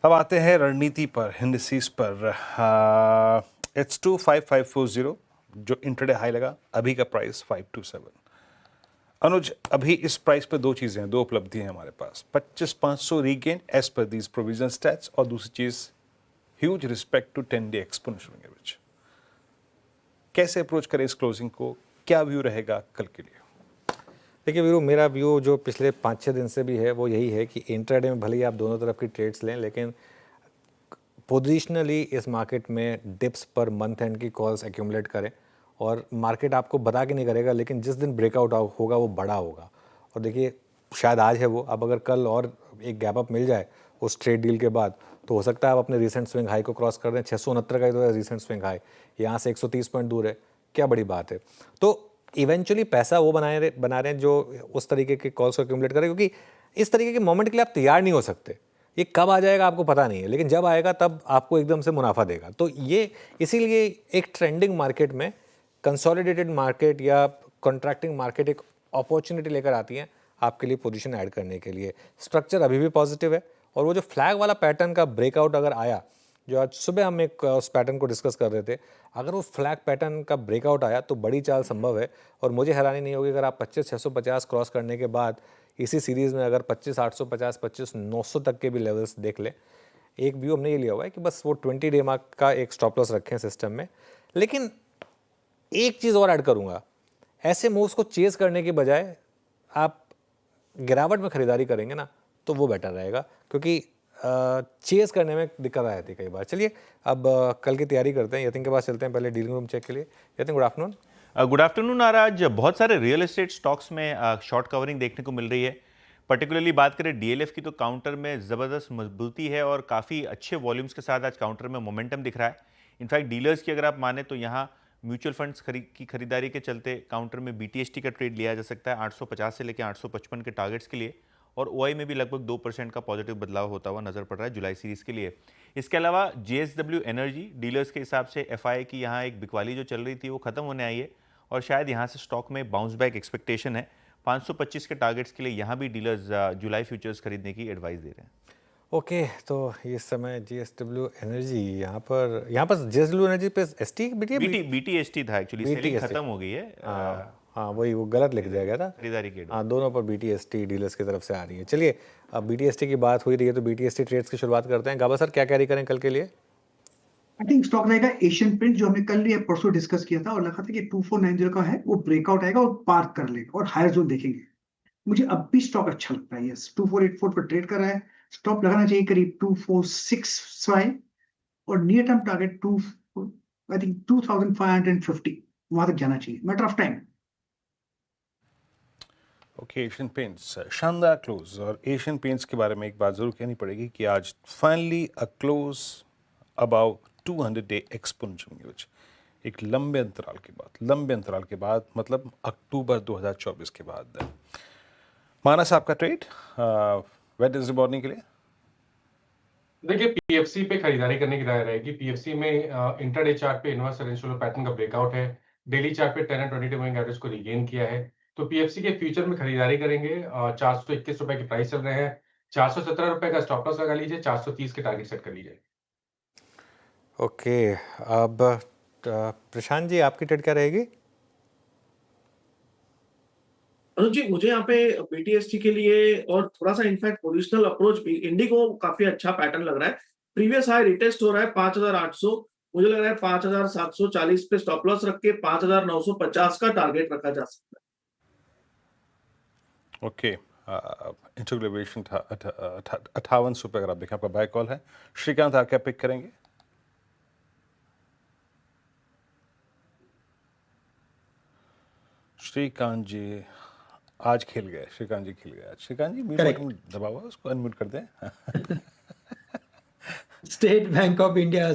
अब आते हैं रणनीति पर, इंडिसेस पर। H25540 जो इंट्राडे हाई लगा, अभी का प्राइस 527। अनुज, अभी इस प्राइस पे दो चीजें हैं, दो उपलब्धि हैं हमारे पास। 25,500 regain as per these provision stats, और दूसरी चीज huge respect to 10-day exponential average. कैसे अप्रोच करें इस क्लोजिंग को, क्या व्यू रहेगा कल के लिए? देखिए वीरू, मेरा व्यू जो पिछले 5-6 दिन से भी है वो यही है कि इंट्राडे में भले ही आप दोनों तरफ की ट्रेड्स लें, लेकिन पोजिशनली इस मार्केट में डिप्स पर मंथ एंड की कॉल्स एक्यूमुलेट करें। और मार्केट आपको बता के नहीं करेगा, लेकिन जिस दिन ब्रेकआउट होगा वो बड़ा होगा। और देखिए शायद आज है वो, अब अगर कल और एक गैप अप मिल जाए उस ट्रेड डील के बाद, तो हो सकता है आप अपने रिसेंट स्विंग हाई को क्रॉस कर दें। 669 का ही तो है रिसेंट स्विंग हाई, यहाँ से 130 पॉइंट दूर है, क्या बड़ी बात है। तो इवेंचुअली पैसा वो बना रहे हैं जो उस तरीके के कॉल्स को एक्यूमुलेट करें, क्योंकि इस तरीके के मोमेंट के लिए आप तैयार नहीं हो सकते। ये कब आ जाएगा आपको पता नहीं है, लेकिन जब आएगा तब आपको एकदम से मुनाफा देगा। तो ये इसीलिए एक ट्रेंडिंग मार्केट में कंसोलिडेटेड मार्केट या कॉन्ट्रैक्टिंग मार्केट एक अपॉर्चुनिटी लेकर आती है आपके लिए पोजीशन ऐड करने के लिए। स्ट्रक्चर अभी भी पॉजिटिव है, और वो जो फ्लैग वाला पैटर्न का ब्रेकआउट अगर आया, जो आज सुबह हम एक उस पैटर्न को डिस्कस कर रहे थे, अगर वो फ्लैग पैटर्न का ब्रेकआउट आया तो बड़ी चाल संभव है। और मुझे हैरानी नहीं होगी अगर आप 25,650 क्रॉस करने के बाद इसी सीरीज़ में अगर 25,850, 25,900 तक के भी लेवल्स देख ले। एक व्यू हमने ये लिया हुआ है कि बस वो 20 डे मार्क का एक स्टॉप लॉस रखें सिस्टम में। लेकिन एक चीज़ और ऐड करूँगा, ऐसे मूव्स को चेज करने के बजाय आप गिरावट में खरीदारी करेंगे ना, तो वो बेटर रहेगा, क्योंकि चेज करने में दिक्कत आ जाती है कई बार। चलिए अब कल की तैयारी करते हैं। यतिन के पास चलते हैं पहले डीलिंग रूम चेक के लिए। Yatin, good afternoon. Good afternoon. आज बहुत सारे रियल एस्टेट स्टॉक्स में शॉर्ट कवरिंग देखने को मिल रही है। पर्टिकुलरली बात करें डीएलएफ की, तो काउंटर में ज़बरदस्त मजबूती है और काफ़ी अच्छे वॉल्यूम्स के साथ आज काउंटर में मोमेंटम दिख रहा है। इनफैक्ट डीलर्स की अगर आप माने तो यहाँ म्यूचुअल फंड्स की खरीदारी के चलते काउंटर में बीटीएसटी का ट्रेड लिया जा सकता है 850 से लेकर 855 के टारगेट्स के लिए। और ओआई में भी लगभग 2% का पॉजिटिव बदलाव होता हुआ नजर पड़ रहा है जुलाई सीरीज के लिए। इसके अलावा जेएसडब्ल्यू एनर्जी डीलर्स के हिसाब से एफआई की यहाँ एक बिकवाली जो चल रही थी वो खत्म होने आई है, और शायद यहाँ से स्टॉक में बाउंस बैक एक्सपेक्टेशन है। 525 के टारगेट्स के लिए यहाँ भी डीलर्स जुलाई फ्यूचर्स खरीदने की एडवाइस दे रहे हैं। ओके, तो इस समय जेएसडब्ल्यू एनर्जी यहाँ पर जेएसडब्ल्यू एनर्जी पे एसटी बीटीएसटी था एक्चुअली, सेलिंग खत्म हो गई है। हाँ वही, वो गलत लिख दिया गया था खरीदारी के। हाँ, दोनों पर बीटीएसटी डीलर्स की तरफ से आ रही है। चलिए अब बीटीएसटी की बात हुई रही है तो बीटीएसटी ट्रेड्स की शुरुआत करते हैं। गाबा सर, क्या कैरी करें कल के लिए? आई थिंक स्टॉक रहेगा एशियन पेंट, जो हमने कल या परसों डिस्कस किया था और लगा था कि 2490 का है, वो ब्रेकआउट आएगा और पार कर लेगा और हायर जोन देखेंगे। मुझे अब भी स्टॉक अच्छा लगता है। यस, 2484 पर ट्रेड कर रहा है। स्टॉप लगाना चाहिए करीब 2465 और near term target 2 I think 2550, वहां तक जाना चाहिए, matter of time. Okay, Asian paints शानदार क्लोज। और एशियन पेंट्स के बारे में एक बात जरूर कहनी पड़ेगी कि आज finally a close about 200 day exponential average. एक लंबे अंतराल के बाद मतलब अक्टूबर 2024 के बाद। मानस, आपका ट्रेड वेडनेसडे मॉर्निंग के लिए? देखिए पीएफसी पे खरीदारी करने की राय रहेगी। पीएफसी में इंटरडे चार्ट पे इनवर्स रेंजिंग पैटर्न का ब्रेकआउट है। डेली चार्ट पे 10 एंड 20 डे मूविंग एवरेज को रीगेन किया है। तो पीएफसी के फ्यूचर में खरीदारी करेंगे। 421 रुपए की प्राइस चल रहे हैं। 417 रुपए का स्टॉप लॉस लगा लीजिए, 430 के टारगेट सेट कर लीजिए। ओके, अब प्रशांत जी, आपकी ट्रेड क्या रहेगी? अनुज जी, मुझे यहाँ पे बीटीएसटी के लिए और थोड़ा सा इनफैक्ट पोजिशनल अप्रोच भी, इंडिगो काफी अच्छा पैटर्न लग रहा है। प्रीवियस हाई रिटेस्ट हो रहा है 5800, मुझे लग रहा है 5740 पे स्टॉप लॉस रख के 5950 का टारगेट रखा जा सकता है। ओके, इंटरग्रेवेशन था 5800 पे। अगर आप देखें, आपका बाय कॉल है। श्रीकांत, आप क्या पिक करेंगे? श्रीकांत जी आज खेल गए। श्रीकांत जी म्यूट बटन दबा हुआ, उसको अनम्यूट कर दें। State Bank of India,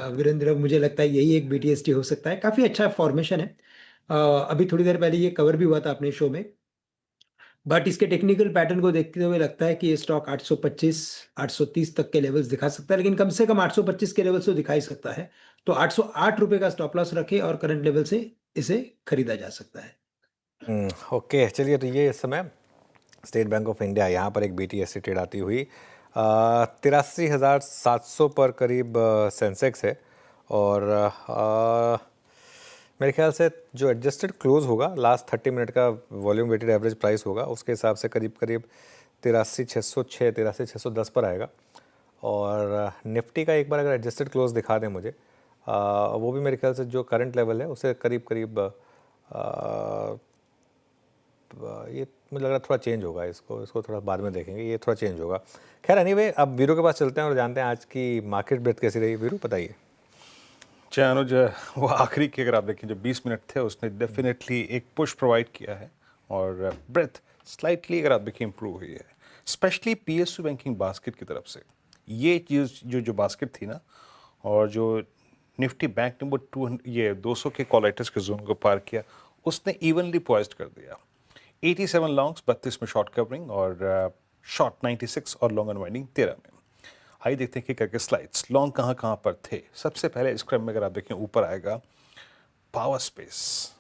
Virendra, मुझे लगता है यही एक बीटीएसटी हो सकता है। काफी अच्छा फॉर्मेशन है। अभी थोड़ी देर पहले ये कवर भी हुआ था अपने शो में, बट इसके टेक्निकल पैटर्न को देखते हुए लगता है कि ये स्टॉक 825 830 तक के लेवल्स दिखा सकता है, लेकिन कम से कम 825 के लेवल्स तो दिखा ही सकता है। तो 808 रुपए का स्टॉप लॉस रखे और करंट लेवल से इसे खरीदा जा सकता है। ओके, चलिए तो ये इस समय स्टेट बैंक ऑफ इंडिया, यहाँ पर एक बीटीएसटी ट्रेड आती हुई 83,700 पर करीब सेंसेक्स है और मेरे ख्याल से जो एडजस्टेड क्लोज होगा लास्ट 30 मिनट का वॉल्यूम वेटेड एवरेज प्राइस होगा उसके हिसाब से करीब करीब 83,606 83,610 पर आएगा। और निफ्टी का एक बार अगर एडजस्टेड क्लोज दिखा दें मुझे, वो भी मेरे ख्याल से जो करंट लेवल है उसे करीब करीब ये मुझे लग रहा है थोड़ा चेंज होगा, इसको थोड़ा बाद में देखेंगे, ये थोड़ा चेंज होगा। खैर एनीवे अब वीरू के पास चलते हैं और जानते हैं आज की मार्केट ब्रेथ कैसी रही। वीरू बताइए। अनुज, वो आखिरी के अगर आप देखें जो 20 मिनट थे उसने डेफिनेटली एक पुश प्रोवाइड किया है और ब्रेथ स्लाइटली अगर आप देखें इम्प्रूव हुई है, स्पेशली पीएसयू बैंकिंग बास्केट की तरफ से। ये चीज़ जो बास्केट थी ना, और जो निफ्टी बैंक ने वो 200 के कॉलेटर्स के जोन को पार किया, उसने इवनली पॉइज्ड कर दिया। 87 लॉन्ग्स 32 में शॉर्ट कवरिंग और शॉर्ट 96 और लॉन्ग अनवाइंडिंग 13 में। आइए देखते हैं कि करके स्लाइड्स लॉन्ग कहाँ पर थे। सबसे पहले इस क्रम में अगर आप देखें ऊपर आएगा पावर स्पेस,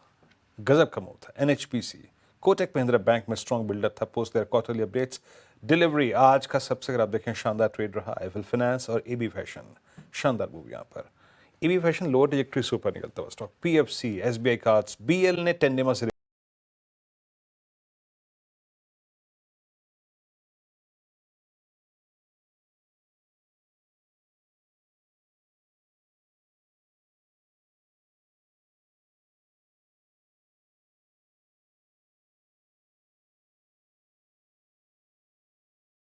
गजब का मूव था। एनएचपीसी, कोटक महिंद्रा बैंक में स्ट्रॉन्ग बिल्डअप था post there quarterly updates. Delivery आज का सबसे अगर आप देखें शानदार ट्रेड रहा। आईफिल फाइनेंस और एबी फैशन, शानदार मूव यहाँ पर। एबी फैशन लोअर ट्रैजेक्टरी से ऊपर निकलता हुआ stock. PFC, SBI cards, BL ने टेंडेमा से